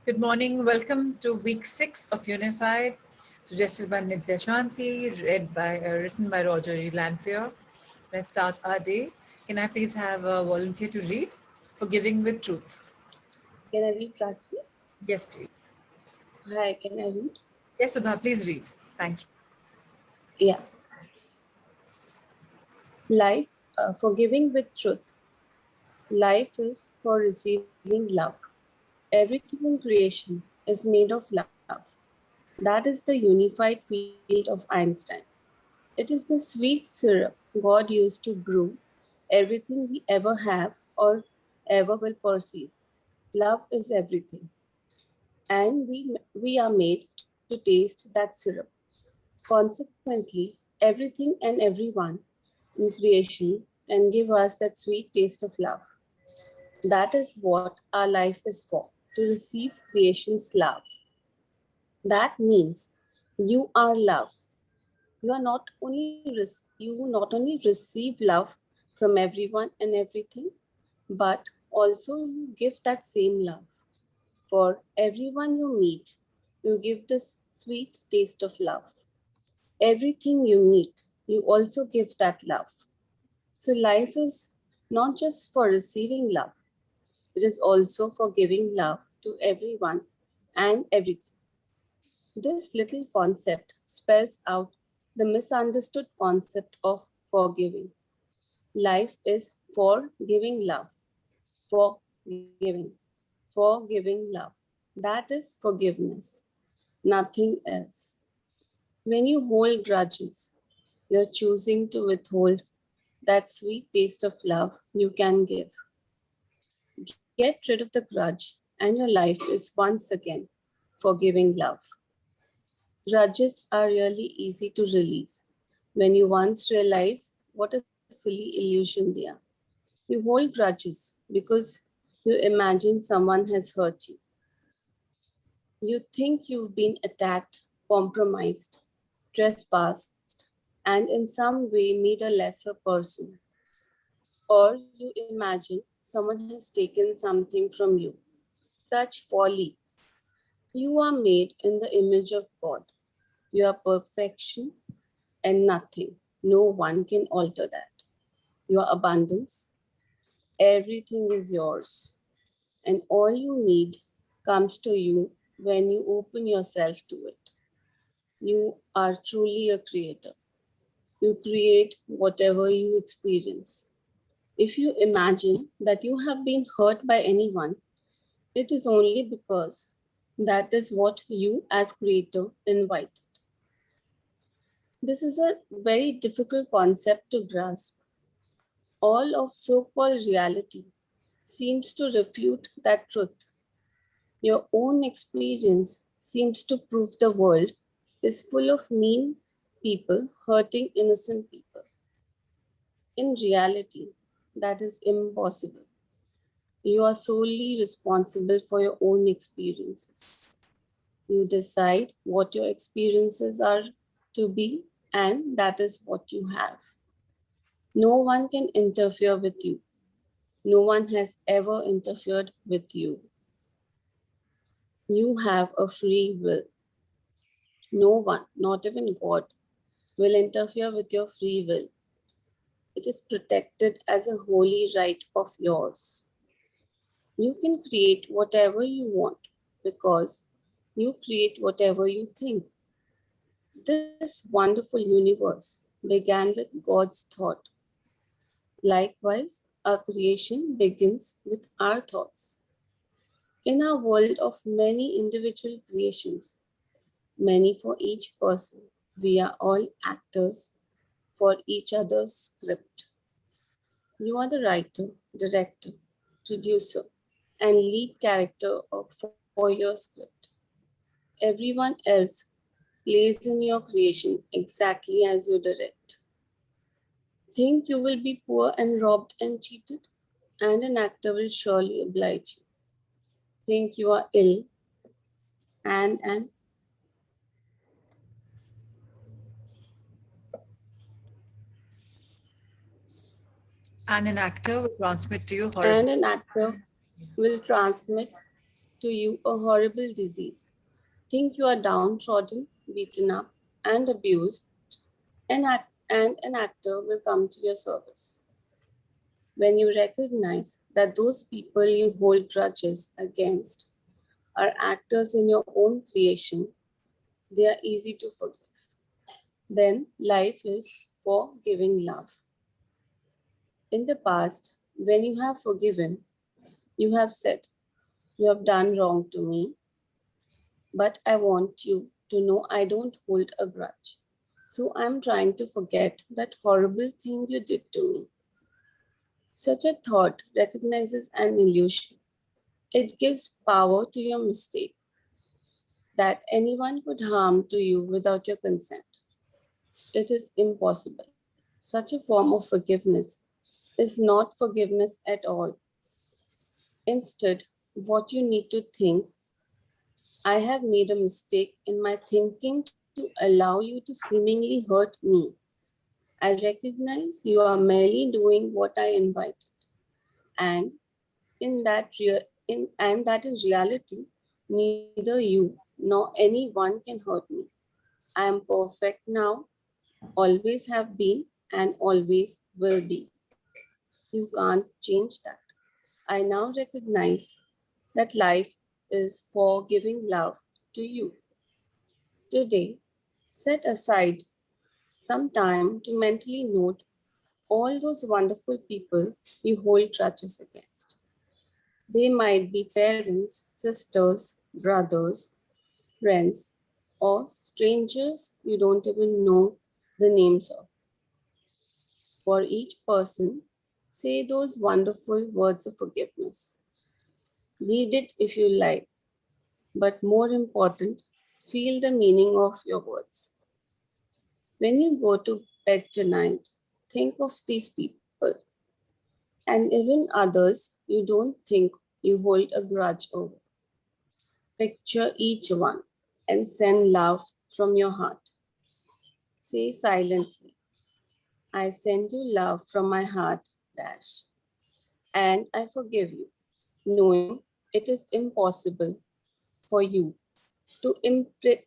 Good morning. Welcome to week 6 of Unified, suggested by Nitya Shanti, written by Roger E. Lanphier. Let's start our day. Can I please have a volunteer to read? Forgiving with Truth. Can I read, Prachi? Yes, please. Hi, can I read? Yes, Sudha, please read. Thank you. Yeah. Life, forgiving with truth. Life is for receiving love. Everything in creation is made of love. That is the unified field of Einstein. It is the sweet syrup God used to brew everything we ever have or ever will perceive. Love is everything. And we are made to taste that syrup. Consequently, everything and everyone in creation can give us that sweet taste of love. That is what our life is for, to receive creation's love. That means you are love. You not only receive love from everyone and everything, but also you give that same love. For everyone you meet, you give this sweet taste of love. Everything you meet, you also give that love. So life is not just for receiving love, it is also for giving love to everyone and everything. This little concept spells out the misunderstood concept of forgiving. Life is for giving love, for giving love. That is forgiveness, nothing else. When you hold grudges, you're choosing to withhold that sweet taste of love you can give. Get rid of the grudge, and your life is once again forgiving love. Grudges are really easy to release when you once realize what a silly illusion they are. You hold grudges because you imagine someone has hurt you. You think you've been attacked, compromised, trespassed, and in some way made a lesser person. Or you imagine someone has taken something from you. Such folly. You are made in the image of God. You are perfection and nothing. No one can alter that. Your abundance, everything is yours. And all you need comes to you when you open yourself to it. You are truly a creator. You create whatever you experience. If you imagine that you have been hurt by anyone, it is only because that is what you as creator invited. This is a very difficult concept to grasp. All of so-called reality seems to refute that truth. Your own experience seems to prove the world is full of mean people hurting innocent people. In reality, that is impossible. You are solely responsible for your own experiences. You decide what your experiences are to be, and that is what you have. No one can interfere with you. No one has ever interfered with you. You have a free will. No one, not even God, will interfere with your free will. It is protected as a holy right of yours. You can create whatever you want because you create whatever you think. This wonderful universe began with God's thought. Likewise, our creation begins with our thoughts. In our world of many individual creations, many for each person, we are all actors for each other's script. You are the writer, director, producer, and lead character for your script. Everyone else plays in your creation exactly as you direct. Think you will be poor and robbed and cheated, and an actor will surely oblige you. Think you are ill, and And an actor will transmit to you horrible. and an actor will transmit to you a horrible disease. Think you are downtrodden, beaten up, and abused, and an actor will come to your service. When you recognize that those people you hold grudges against are actors in your own creation, they are easy to forgive. Then life is for giving love. In the past, when you have forgiven, you have said, "You have done wrong to me, but I want you to know I don't hold a grudge. So I'm trying to forget that horrible thing you did to me." Such a thought recognizes an illusion. It gives power to your mistake that anyone could harm to you without your consent. It is impossible. Such a form of forgiveness is not forgiveness at all. Instead, what you need to think, "I have made a mistake in my thinking to allow you to seemingly hurt me. I recognize you are merely doing what I invited, and that in reality, neither you nor anyone can hurt me. I am perfect now, always have been, and always will be. You can't change that. I now recognize that life is for giving love to you. Today, set aside some time to mentally note all those wonderful people you hold grudges against. They might be parents, sisters, brothers, friends, or strangers you don't even know the names of. For each person, say those wonderful words of forgiveness. Read it if you like, but more important, feel the meaning of your words. When you go to bed tonight, think of these people and even others you don't think you hold a grudge over. Picture each one and send love from your heart. Say silently, "I send you love from my heart, dash, and I forgive you, knowing it is impossible for you to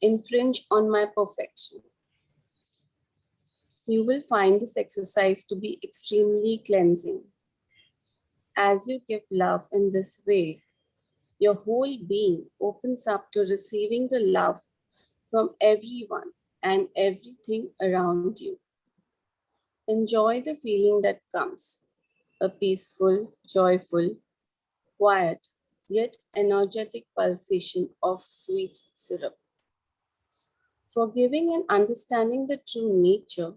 infringe on my perfection." You will find this exercise to be extremely cleansing. As you give love in this way, your whole being opens up to receiving the love from everyone and everything around you. Enjoy the feeling that comes, a peaceful, joyful, quiet, yet energetic pulsation of sweet syrup. Forgiving and understanding the true nature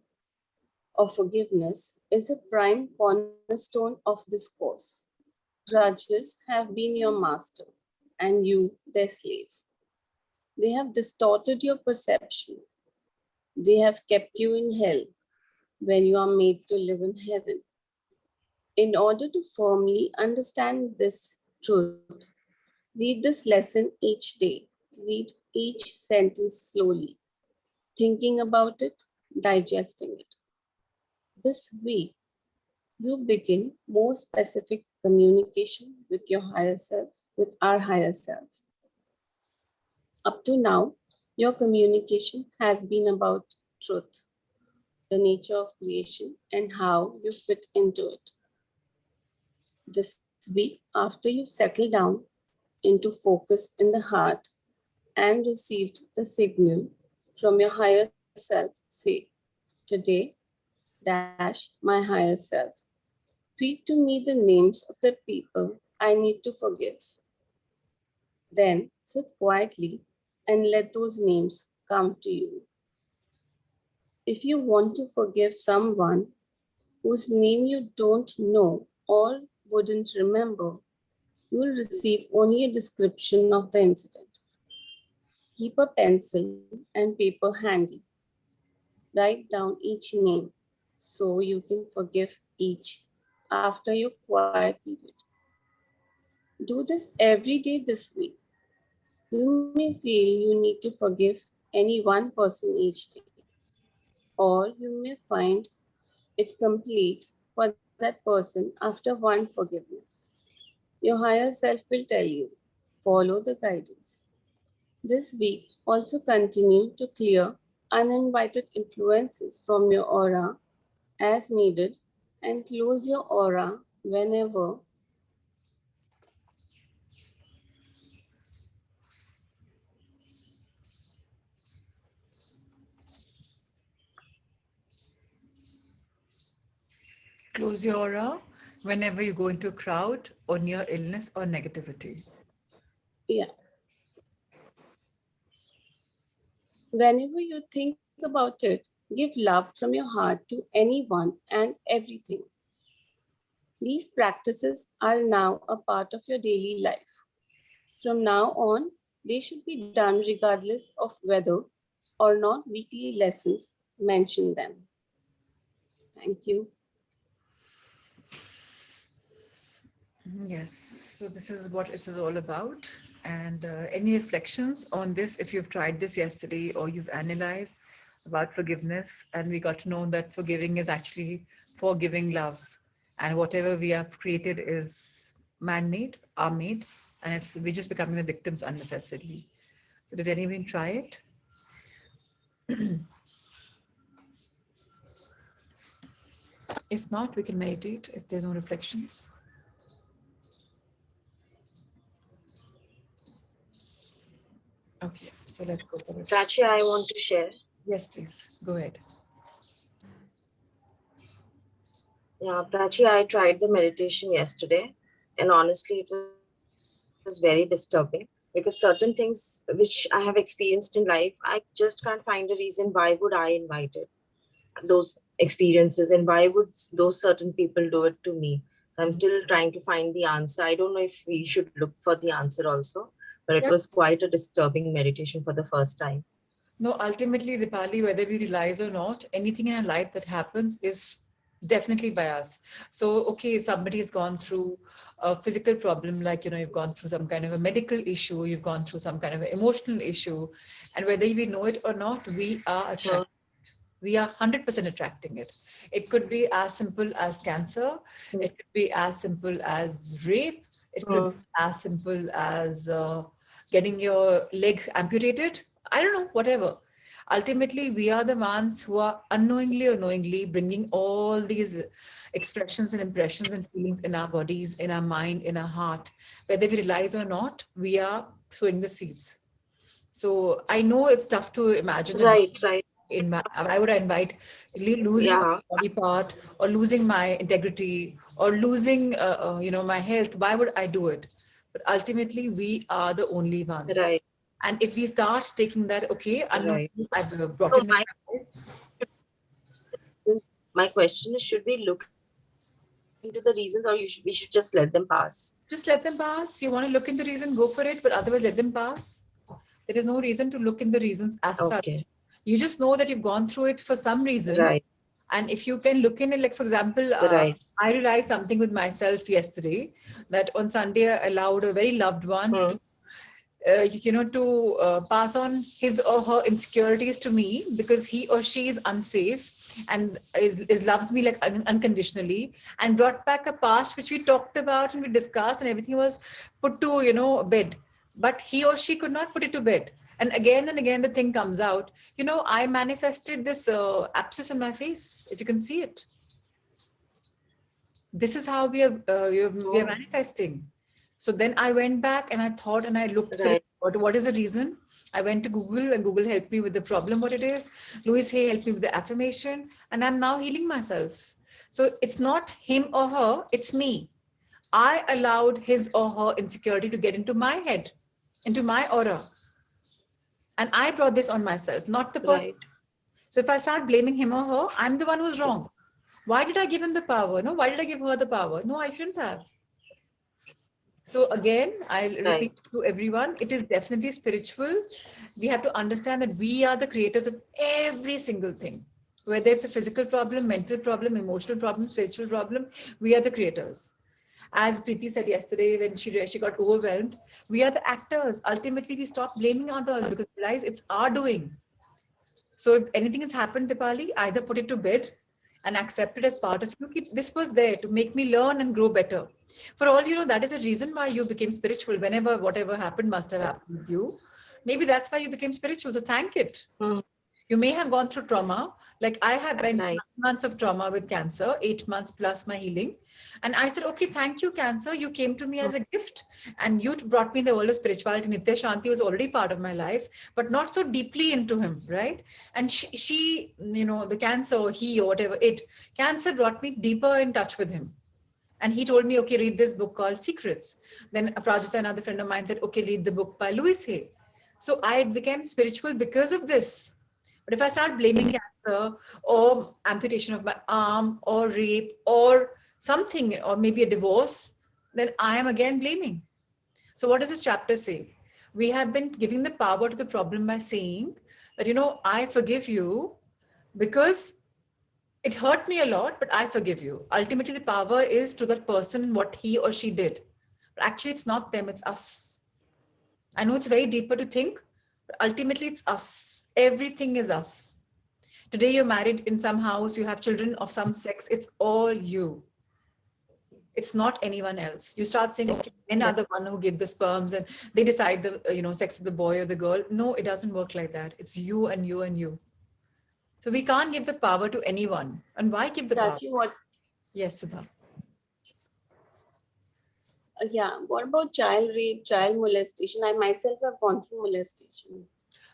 of forgiveness is a prime cornerstone of this course. Grudges have been your master and you their slave. They have distorted your perception. They have kept you in hell when you are made to live in heaven. In order to firmly understand this truth, read this lesson each day. Read each sentence slowly, thinking about it, digesting it. This week, you begin more specific communication with your higher self, with our higher self. Up to now, your communication has been about truth, the nature of creation, and how you fit into it. This week, after you've settled down into focus in the heart and received the signal from your higher self, say, today, dash my higher self. Read to me the names of the people I need to forgive. Then sit quietly and let those names come to you. If you want to forgive someone whose name you don't know or wouldn't remember, you'll receive only a description of the incident. Keep a pencil and paper handy. Write down each name so you can forgive each after your quiet period. Do this every day this week. You may feel you need to forgive any one person each day, or you may find it complete for that person after one forgiveness. Your higher self will tell you, follow the guidance. This week, also continue to clear uninvited influences from your aura as needed and close your aura whenever Close your aura whenever you go into a crowd or near illness or negativity. yeah. Whenever you think about it, give love from your heart to anyone and everything. These practices are now a part of your daily life. From now on, they should be done regardless of whether or not weekly lessons mention them. Thank you. Yes, so this is what it is all about. And any reflections on this, if you've tried this yesterday or you've analyzed about forgiveness, and we got to know that forgiving is actually forgiving love, and whatever we have created is man-made, our-made, and we're just becoming the victims unnecessarily. So did anyone try it? If not, we can meditate if there are no reflections. Okay, so let's go for it. Prachi, I want to share. Yes, please, go ahead. Yeah, Prachi, I tried the meditation yesterday, and honestly, it was very disturbing because certain things which I have experienced in life, I just can't find a reason why would I invite it, those experiences, and why would those certain people do it to me. So I'm still trying to find the answer. I don't know if we should look for the answer also, but it Yep. was quite a disturbing meditation for the first time. No, ultimately, Dipali, whether we realize or not, anything in our life that happens is definitely by us. So, okay, somebody has gone through a physical problem, like, you've gone through some kind of a medical issue, you've gone through some kind of an emotional issue, and whether we know it or not, we are attracted. We are 100% attracting it. It could be as simple as cancer. It could be as simple as rape. It could be as simple as getting your leg amputated. I don't know, whatever. Ultimately, we are the ones who are unknowingly or knowingly bringing all these expressions and impressions and feelings in our bodies, in our mind, in our heart. Whether we realize or not, we are sowing the seeds. So I know it's tough to imagine. Right, right. I would invite losing Yeah. my body part or losing my integrity or losing, my health. Why would I do it? But ultimately, we are the only ones. Right, And if we start taking that, okay, right. I've brought So in my life. my question is, should we look into the reasons, or we should just let them pass? Just let them pass. You want to look in the reason, go for it. But otherwise, let them pass. There is no reason to look in the reasons as such. Okay. You just know that you've gone through it for some reason. Right, And if you can look in it, like, for example, right. I realized something with myself yesterday, that on Sunday I allowed a very loved one to to pass on his or her insecurities to me because he or she is unsafe and is loves me like unconditionally, and brought back a past which we talked about and we discussed and everything was put to bed, but he or she could not put it to bed. And again the thing comes out. I manifested this abscess on my face, if you can see it. This is how we are manifesting. So then I went back and I thought and I looked for Right. what is the reason. I went to Google and Google helped me with the problem, what it is. Louise Hay helped me with the affirmation, and I'm now healing myself. So it's not him or her, it's me. I allowed his or her insecurity to get into my head, into my aura. And I brought this on myself, not the person. Right. So if I start blaming him or her, I'm the one who's wrong. Why did I give him the power? No, why did I give her the power? No, I shouldn't have. So again, I'll repeat Right. to everyone, it is definitely spiritual. We have to understand that we are the creators of every single thing. Whether it's a physical problem, mental problem, emotional problem, spiritual problem, we are the creators. As Preeti said yesterday when she got overwhelmed, we are the actors. Ultimately, we stop blaming others because we realize it's our doing. So if anything has happened, Dipali, either put it to bed and accept it as part of you. This was there to make me learn and grow better. For all you know, that is a reason why you became spiritual. Whenever whatever happened must have happened with you. Maybe that's why you became spiritual. So thank it. Mm. You may have gone through trauma. Like I have went Right. 9 months of trauma with cancer, 8 months plus my healing. And I said, okay, thank you, cancer. You came to me as a gift and you brought me in the world of spirituality. Nitya Shanti was already part of my life, but not so deeply into him, right? And she the cancer, or he, or whatever cancer brought me deeper in touch with him. And he told me, okay, read this book called Secrets. Then Prajita, another friend of mine, said, okay, read the book by Louise Hay. So I became spiritual because of this. But if I start blaming cancer or amputation of my arm or rape or something, or maybe a divorce, then I am again blaming. So what does this chapter say? We have been giving the power to the problem by saying that, I forgive you because it hurt me a lot, but I forgive you. Ultimately, the power is to that person, what he or she did. But actually, it's not them, it's us. I know it's very deeper to think, but ultimately, it's us. Everything is us. Today, you're married in some house, you have children of some sex, it's all you. It's not anyone else. You start saying, okay, men are the one who give the sperms and they decide the sex of the boy or the girl. No, it doesn't work like that. It's you and you and you. So we can't give the power to anyone. And why give the power? Prachi, what? Yes, Sudha. Yeah. What about child rape, child molestation? I myself have gone through molestation.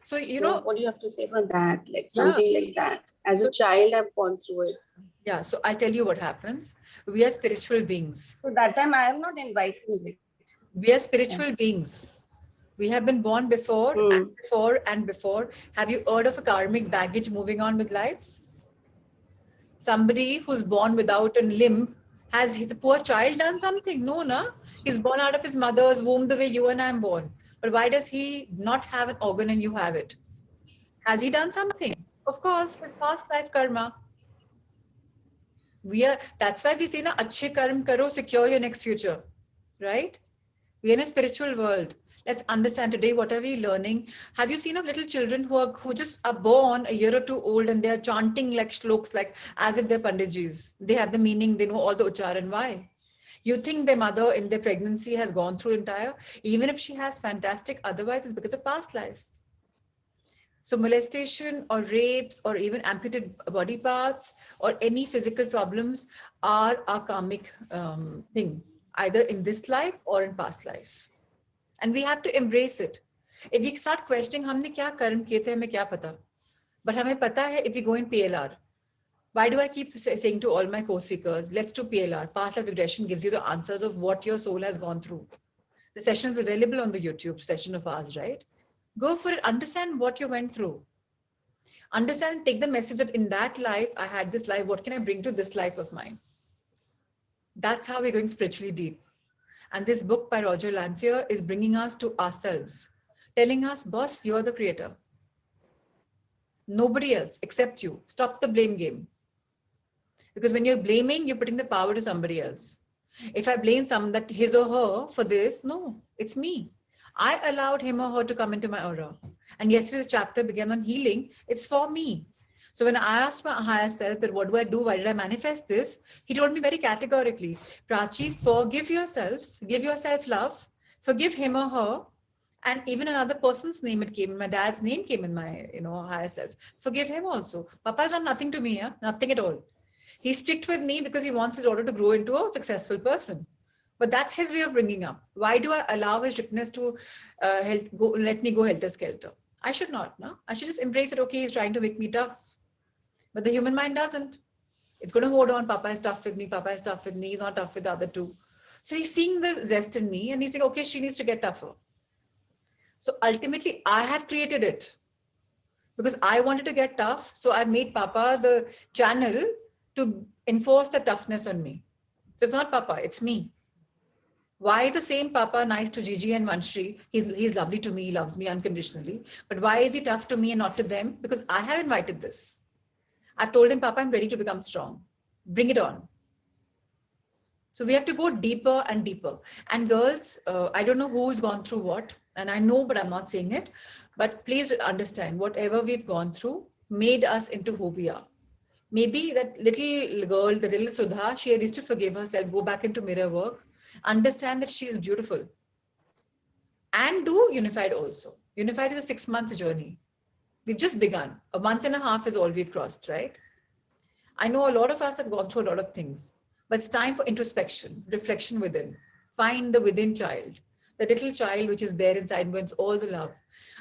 So, what do you have to say for that? Like Yeah. something like that. As a child, I've gone through it. yeah, so I'll tell you what happens. We are spiritual beings. So that time, I am not inviting it. We are spiritual beings. We have been born before, and before, and before. Have you heard of a karmic baggage moving on with lives? Somebody who's born without a limb, has the poor child done something? No, na? He's born out of his mother's womb the way you and I am born. But why does he not have an organ and you have it? Has he done something? Of course, his past life karma. That's why we say na, achhe karm karo, secure your next future, right? We're in a spiritual world. Let's understand today what are we learning. Have you seen of little children who just are born a year or two old and they're chanting like shloks, like as if they're panditjis. They have the meaning, they know all the ucharan. Why? You think their mother in their pregnancy has gone through entire, even if she has fantastic, otherwise it's because of past life. So molestation or rapes or even amputated body parts or any physical problems are a karmic thing, either in this life or in past life. And we have to embrace it. If we start questioning, हमने क्या कर्म किए थे, हमें क्या पता? But हमें पता है if we go in PLR. Why do I keep saying to all my co-seekers, let's do PLR. Past life regression gives you the answers of what your soul has gone through. The session is available on the YouTube session of ours, right? Go for it. Understand what you went through. Understand, take the message that in that life, I had this life. What can I bring to this life of mine? That's how we're going spiritually deep. And this book by Roger Lanphier is bringing us to ourselves, telling us, boss, you're the creator. Nobody else except you. Stop the blame game. Because when you're blaming, you're putting the power to somebody else. If I blame someone that his or her for this, no, it's me. I allowed him or her to come into my aura. And yesterday's chapter began on healing. It's for me. So when I asked my higher self that what do I do? Why did I manifest this? He told me very categorically, Prachi, forgive yourself, give yourself love, forgive him or her. And even another person's name it came, my dad's name came in my, higher self. Forgive him also. Papa's done nothing to me, yeah? Nothing at all. He's strict with me because he wants his daughter to grow into a successful person. But that's his way of bringing up. Why do I allow his strictness to let me go helter-skelter? I should not, no? I should just embrace it. Okay, he's trying to make me tough. But the human mind doesn't. It's going to hold on. Papa is tough with me. Papa is tough with me. He's not tough with the other two. So he's seeing the zest in me and he's saying, okay, she needs to get tougher. So ultimately, I have created it because I wanted to get tough. So I made Papa the channel to enforce the toughness on me. So it's not Papa, it's me. Why is the same Papa nice to Gigi and Manshri? He's lovely to me, he loves me unconditionally. But why is he tough to me and not to them? Because I have invited this. I've told him, Papa, I'm ready to become strong. Bring it on. So we have to go deeper and deeper. And girls, I don't know who's gone through what, and I know, but I'm not saying it. But please understand, whatever we've gone through made us into who we are. Maybe that little girl, the little Sudha, she needs to forgive herself, go back into mirror work, understand that she is beautiful. And do Unified also. Unified is a 6-month journey. We've just begun. A month and a half is all we've crossed, right? I know a lot of us have gone through a lot of things, but it's time for introspection, reflection within. Find the within child, the little child which is there inside, wins all the love.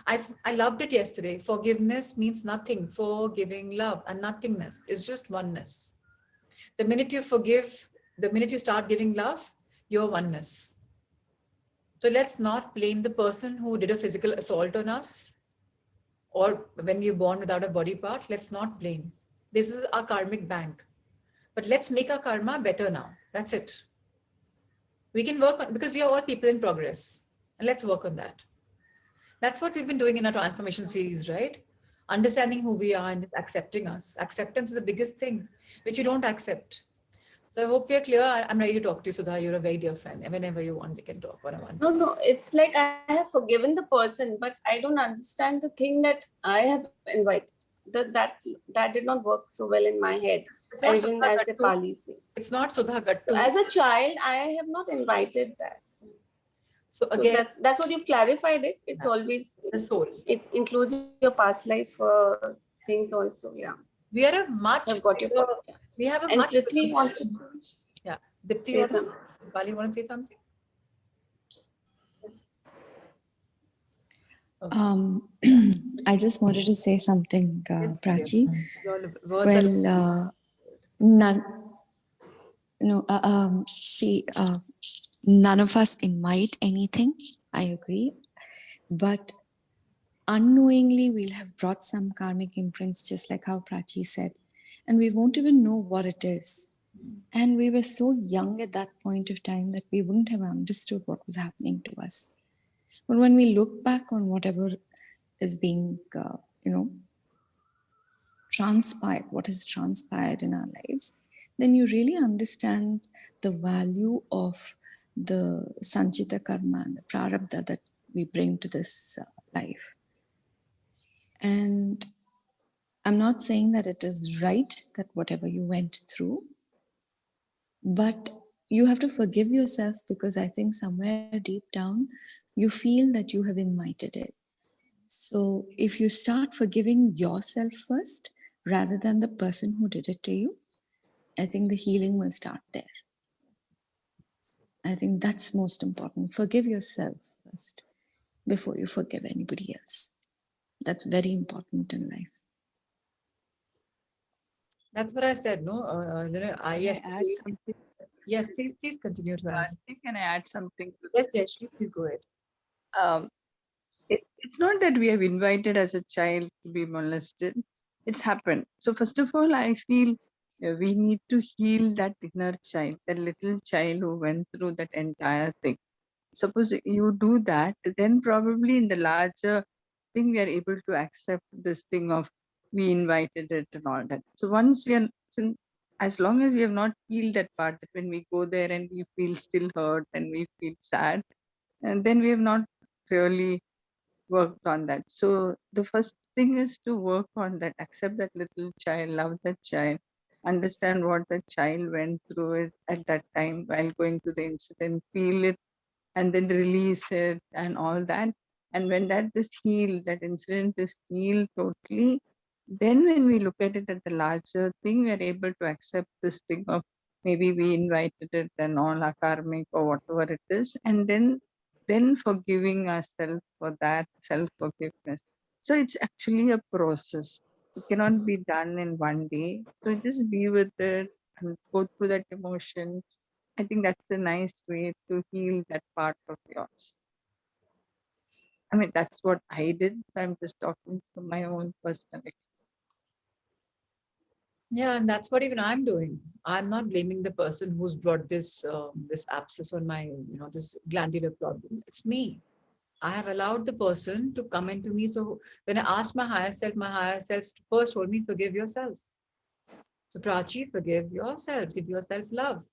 I loved it yesterday. Forgiveness means nothing. Forgiving love and nothingness is just oneness. The minute you forgive, the minute you start giving love, you're oneness. So let's not blame the person who did a physical assault on us or when we were born without a body part. Let's not blame. This is our karmic bank. But let's make our karma better now. That's it. We can work on, because we are all people in progress. And let's work on that. That's what we've been doing in our transformation series, right? Understanding who we are and accepting us. Acceptance is the biggest thing, which you don't accept. So I hope we're clear. I'm ready to talk to you, Sudha. You're a very dear friend. And whenever you want, we can talk one-on-one. No, it's like I have forgiven the person, but I don't understand the thing that I have invited. That did not work so well in my head, even as the Pali says. It's not Sudha Gattu. So as a child, I have not invited that. So again, that's what you've clarified it. It's always the soul. It includes your past life things also. Yeah. We are a much. I've got your point. Yeah. We have a and much. Prithvi wants to. Yeah. Dipti, Pali, want to say something? I just wanted to say something, Prachi. Well, none of us invite anything, I agree. But unknowingly, we'll have brought some karmic imprints, just like how Prachi said, and we won't even know what it is. And we were so young at that point of time that we wouldn't have understood what was happening to us. But when we look back on whatever is being, transpired, what has transpired in our lives, then you really understand the value of the sanchita karma and the prarabdha that we bring to this life. And I'm not saying that it is right that whatever you went through, but you have to forgive yourself, because I think somewhere deep down, you feel that you have invited it. So if you start forgiving yourself first, rather than the person who did it to you, I think the healing will start there. I think that's most important. Forgive yourself first before you forgive anybody else. That's very important in life. That's what I said, no? Yes, yes, please continue to add. Can I add something? Yes, please go ahead. It's not that we have invited as a child to be molested. It's happened. So first of all, I feel we need to heal that inner child, that little child who went through that entire thing. Suppose you do that, then probably in the larger thing, we are able to accept this thing of we invited it and all that. So once we are, as long as we have not healed that part, that when we go there and we feel still hurt and we feel sad, and then we have not really worked on that. So the first thing is to work on that, accept that little child, love that child, understand what the child went through it at that time while going through the incident, feel it, and then release it and all that. And when that is healed, that incident is healed totally, then when we look at it at the larger thing, we are able to accept this thing of maybe we invited it and all our karmic or whatever it is, and then forgiving ourselves for that self-forgiveness. So it's actually a process. It cannot be done in one day. So just be with it and go through that emotion. I think that's a nice way to heal that part of yours. I mean, that's what I did. I'm just talking from my own personal experience. Yeah, and that's what even I'm doing. I'm not blaming the person who's brought this abscess on my, this glandular problem. It's me. I have allowed the person to come into me. So when I asked my higher self first told me, forgive yourself. So Prachi, forgive yourself, give yourself love.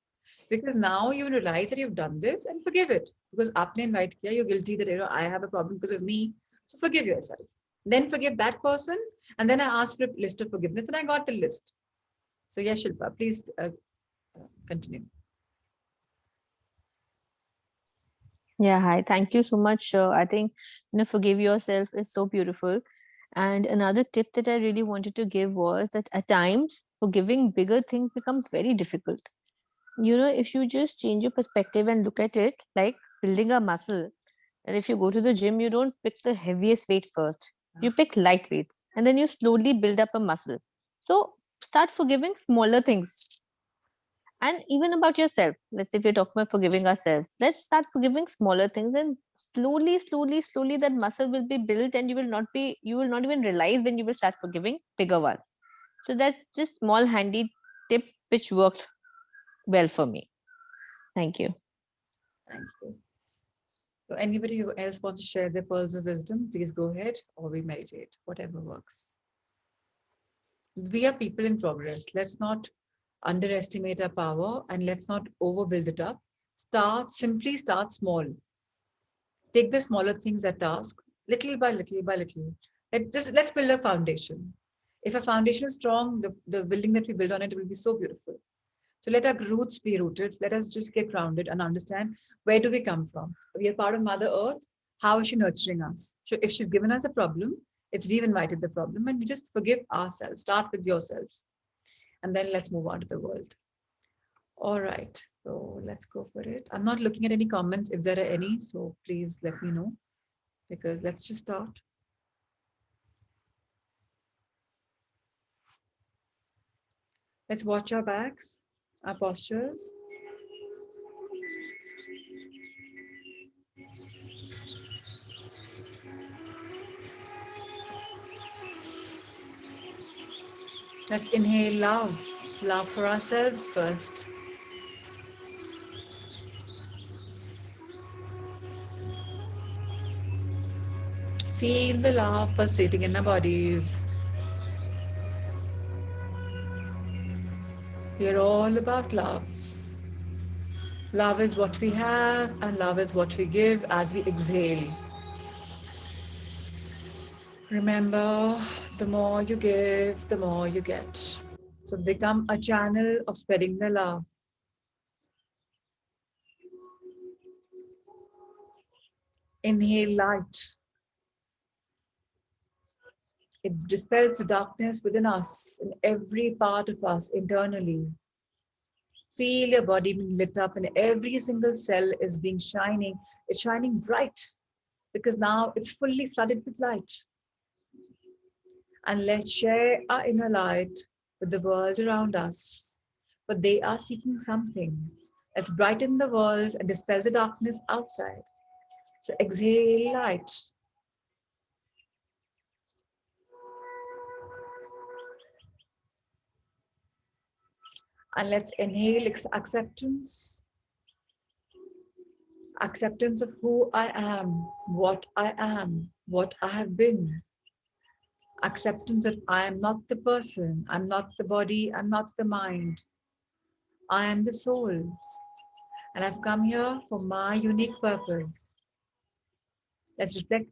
Because now you realize that you've done this and forgive it. Because aapne invite kiya, you're guilty that I have a problem because of me. So forgive yourself. Then forgive that person. And then I asked for a list of forgiveness and I got the list. So yes, Shilpa, please continue. Yeah, hi. Thank you so much. I think forgive yourself is so beautiful. And another tip that I really wanted to give was that at times forgiving bigger things becomes very difficult. If you just change your perspective and look at it like building a muscle, and if you go to the gym, you don't pick the heaviest weight first. You pick light weights and then you slowly build up a muscle. So start forgiving smaller things. And even about yourself, let's say if we're talking about forgiving ourselves, let's start forgiving smaller things, and slowly that muscle will be built, and you will not even realize when you will start forgiving bigger ones. So that's just small handy tip which worked well for me. Thank you. Thank you. So anybody who else wants to share their pearls of wisdom, please go ahead, or we meditate, whatever works. We are people in progress. Let's not underestimate our power and let's not overbuild it up. Simply start small. Take the smaller things at task, little by little by little. Let's build a foundation. If a foundation is strong, the building that we build on it will be so beautiful. So let our roots be rooted. Let us just get grounded and understand where do we come from. We are part of Mother Earth. How is she nurturing us? So if she's given us a problem, we've invited the problem, and we just forgive ourselves. Start with yourself, and then let's move on to the world. All right, so let's go for it. I'm not looking at any comments if there are any, so please let me know, because let's just start. Let's watch our backs, our postures. Let's inhale love for ourselves first. Feel the love pulsating in our bodies. We are all about love. Love is what we have, and love is what we give as we exhale. Remember, the more you give, the more you get. So become a channel of spreading the love. Inhale light. It dispels the darkness within us, in every part of us internally. Feel your body being lit up, and every single cell is being shining. It's shining bright because now it's fully flooded with light. And let's share our inner light with the world around us. But they are seeking something. Let's brighten the world and dispel the darkness outside. So exhale light. And let's inhale acceptance. Acceptance of who I am, what I have been. Acceptance that I am not the person, I'm not the body, I'm not the mind. I am the soul. And I've come here for my unique purpose. Let's reflect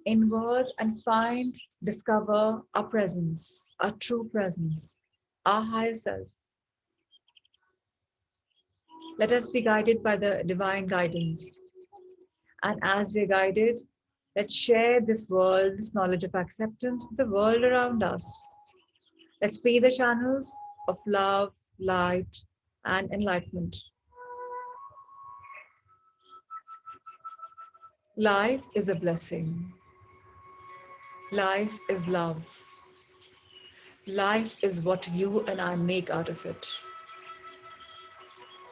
inwards and discover our presence, our true presence, our higher self. Let us be guided by the divine guidance. And as we're guided, let's share this world, this knowledge of acceptance with the world around us. Let's be the channels of love, light, and enlightenment. Life is a blessing. Life is love. Life is what you and I make out of it.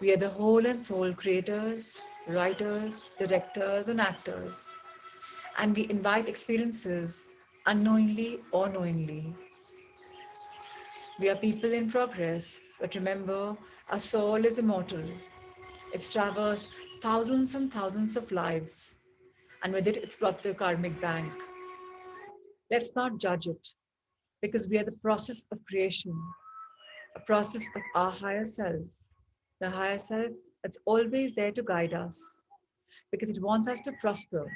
We are the whole and soul creators, writers, directors, and actors. And we invite experiences unknowingly or knowingly. We are people in progress, but remember, our soul is immortal. It's traversed thousands and thousands of lives, and with it, it's brought the karmic bank. Let's not judge it, because we are the process of creation, a process of our higher self. The higher self that's always there to guide us, because it wants us to prosper.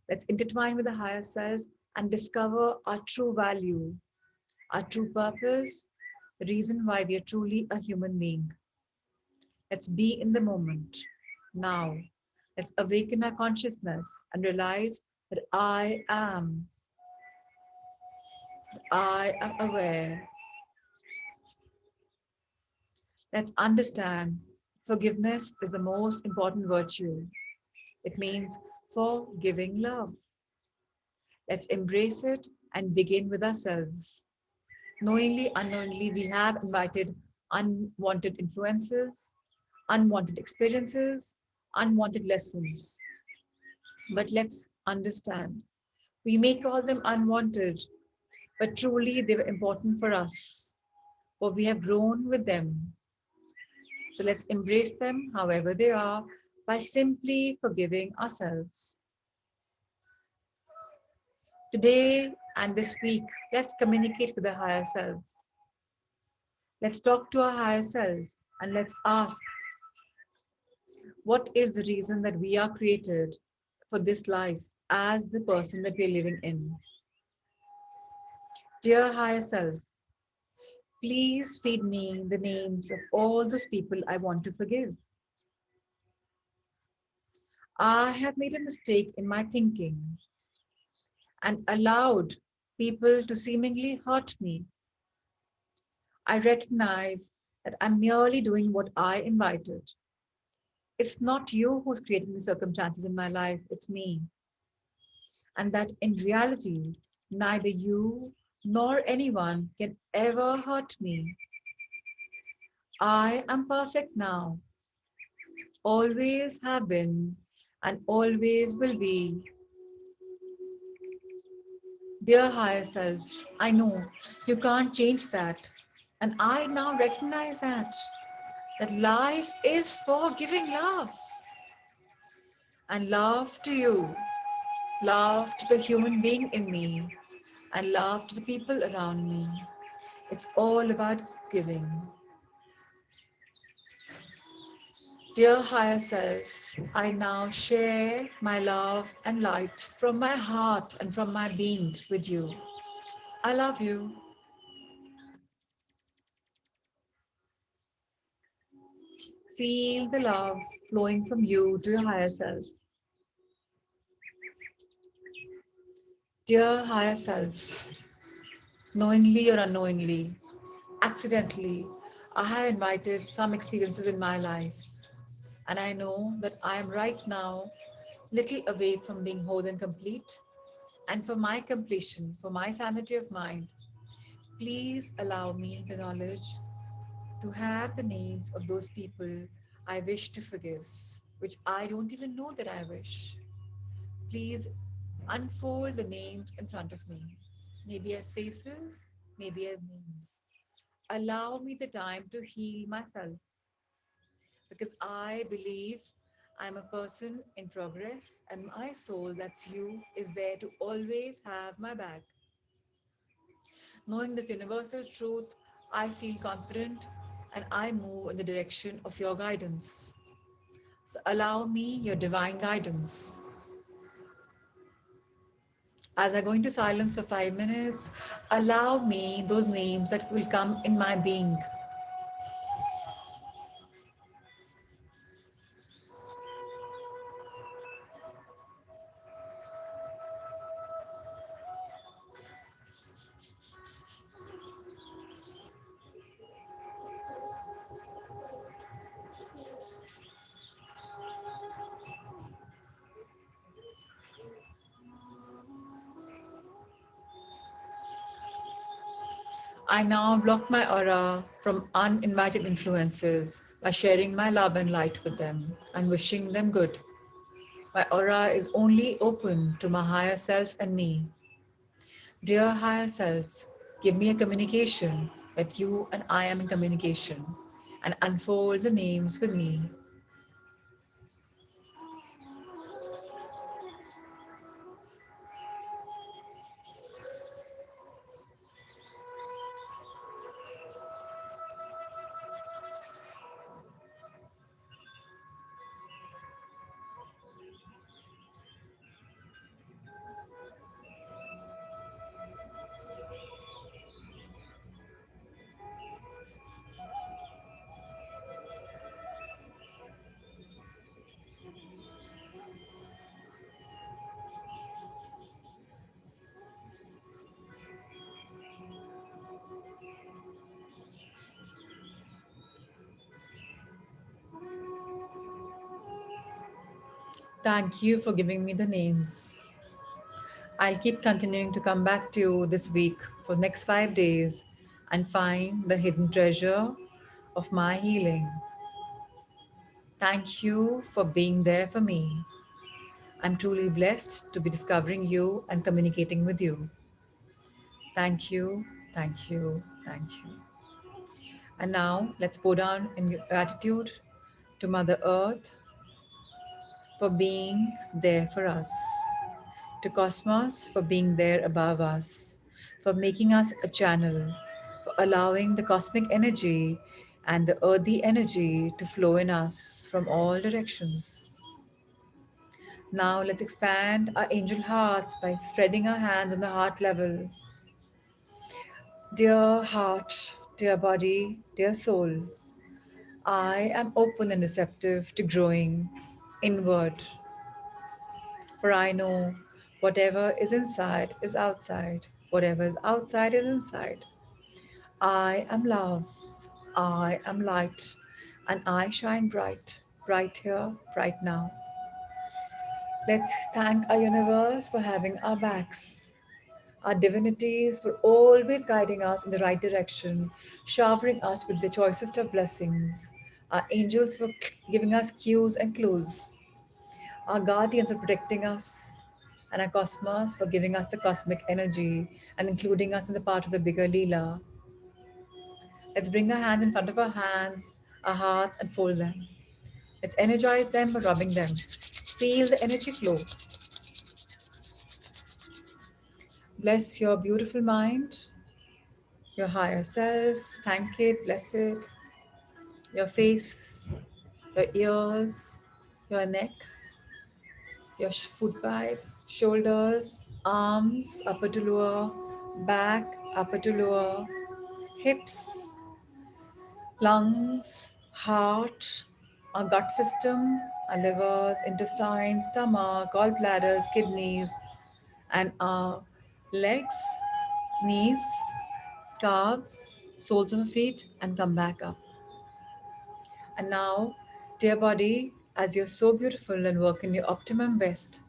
Let's intertwine with the higher self and discover our true value, our true purpose, the reason why we are truly a human being. Let's be in the moment, now. Let's awaken our consciousness and realize that I am aware. Let's understand forgiveness is the most important virtue. It means forgiving love. Let's embrace it and begin with ourselves. Knowingly, unknowingly, we have invited unwanted influences, unwanted experiences, unwanted lessons. But let's understand, we may call them unwanted, but truly they were important for us, for we have grown with them. So let's embrace them however they are by simply forgiving ourselves. Today and this week, let's communicate with the higher selves. Let's talk to our higher self and let's ask, what is the reason that we are created for this life as the person that we're living in? Dear higher self, please feed me the names of all those people I want to forgive. I have made a mistake in my thinking and allowed people to seemingly hurt me. I recognize that I'm merely doing what I invited. It's not you who's creating the circumstances in my life, it's me. And that in reality, neither you nor anyone can ever hurt me. I am perfect now, always have been, and always will be. Dear higher self, I know you can't change that. And I now recognize that life is for giving love. And love to you, love to the human being in me, and love to the people around me. It's all about giving. Dear higher self, I now share my love and light from my heart and from my being with you. I love you. Feel the love flowing from you to your higher self. Dear higher self, knowingly or unknowingly, accidentally, I have invited some experiences in my life. And I know that I am right now little away from being whole and complete. And for my completion, for my sanity of mind, please allow me the knowledge to have the names of those people I wish to forgive, which I don't even know that I wish. Please unfold the names in front of me, maybe as faces, maybe as names. Allow me the time to heal myself because I believe I'm a person in progress and my soul, that's you, is there to always have my back. Knowing this universal truth, I feel confident and I move in the direction of your guidance. So allow me your divine guidance. As I go into silence for 5 minutes, allow me those names that will come in my being. I now block my aura from uninvited influences by sharing my love and light with them and wishing them good. My aura is only open to my higher self and me. Dear higher self, give me a communication that you and I am in communication and unfold the names with me. Thank you for giving me the names. I'll keep continuing to come back to you this week for next 5 days and find the hidden treasure of my healing. Thank you for being there for me. I'm truly blessed to be discovering you and communicating with you. Thank you, thank you, thank you. And now let's bow down in gratitude to Mother Earth for being there for us, to Cosmos for being there above us, for making us a channel, for allowing the cosmic energy and the earthy energy to flow in us from all directions. Now let's expand our angel hearts by spreading our hands on the heart level. Dear heart, dear body, dear soul, I am open and receptive to growing inward, for I know whatever is inside is outside, whatever is outside is inside. I am love, I am light, and I shine bright, right here, right now. Let's thank our universe for having our backs, our divinities for always guiding us in the right direction, showering us with the choicest of blessings, our angels for giving us cues and clues, our guardians for protecting us, and our cosmos for giving us the cosmic energy and including us in the part of the bigger Leela. Let's bring our hands in front of our hands, our hearts, and fold them. Let's energize them by rubbing them. Feel the energy flow. Bless your beautiful mind, your higher self. Thank it, bless it. Your face, your ears, your neck, your foot pipe, shoulders, arms, upper to lower, back, upper to lower, hips, lungs, heart, our gut system, our livers, intestines, stomach, gallbladders, kidneys, and our legs, knees, calves, soles of our feet, and come back up. And now, dear body, as you're so beautiful and work in your optimum best,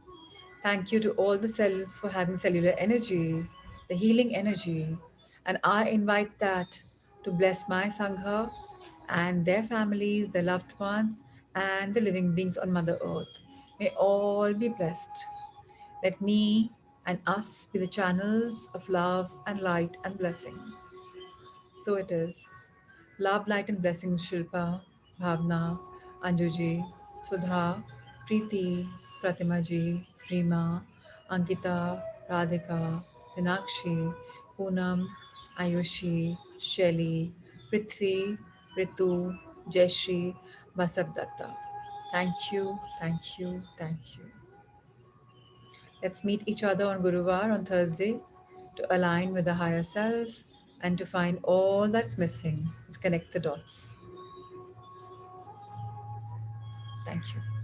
thank you to all the cells for having cellular energy, the healing energy. And I invite that to bless my Sangha and their families, their loved ones, and the living beings on Mother Earth. May all be blessed. Let me and us be the channels of love and light and blessings. So it is. Love, light, and blessings, Shilpa, Bhavna, Anjuji, Sudha, Preeti, Pratimaji, Rima, Ankita, Radhika, Vinakshi, Poonam, Ayushi, Shelly, Prithvi, Ritu, Jayashri, Basab Datta. Thank you, thank you, thank you. Let's meet each other on Guruvar on Thursday to align with the higher self and to find all that's missing. Let's connect the dots. Thank you.